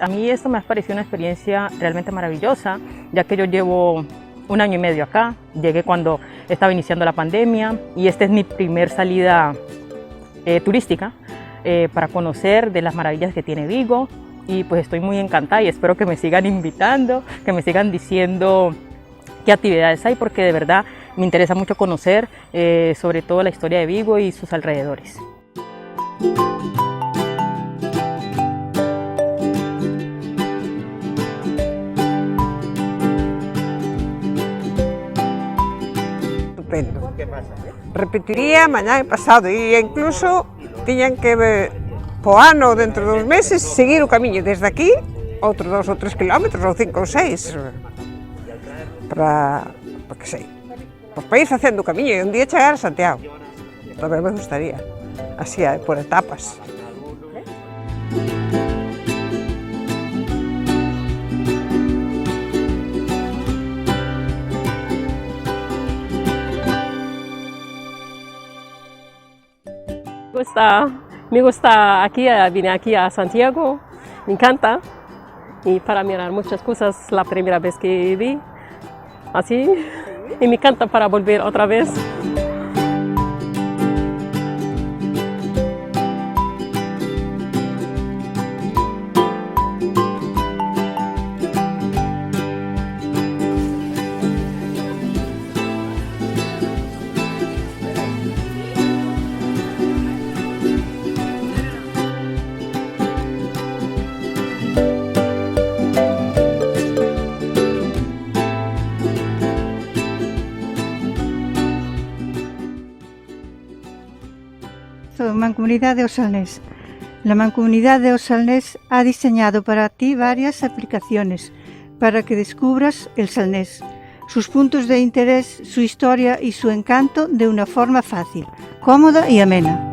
A mí esto me ha parecido una experiencia realmente maravillosa, ya que yo llevo 1 año y medio acá. Llegué cuando estaba iniciando la pandemia y esta es mi primer salida turística para conocer de las maravillas que tiene Vigo, y pues estoy muy encantada y espero que me sigan invitando, que me sigan diciendo qué actividades hay, porque de verdad me interesa mucho conocer sobre todo la historia de Vigo y sus alrededores. Estupendo. Repetiría mañá e pasado, e incluso tiñan que po ano, dentro dos meses, seguir o camiño desde aquí, outros 2 ou 3 kilómetros, ou 5 ou 6, para que sei, pues para ir facendo o camiño e un día chegar a Santiago. Tamén me gustaría, así, por etapas. Me gusta aquí, vine aquí a Santiago, me encanta, y para mirar muchas cosas la primera vez que vi, así, y me encanta para volver otra vez. Mancomunidad de Osalnés. La Mancomunidad de Osalnés ha diseñado para ti varias aplicaciones para que descubras el Salnés, sus puntos de interés, su historia y su encanto de una forma fácil, cómoda y amena.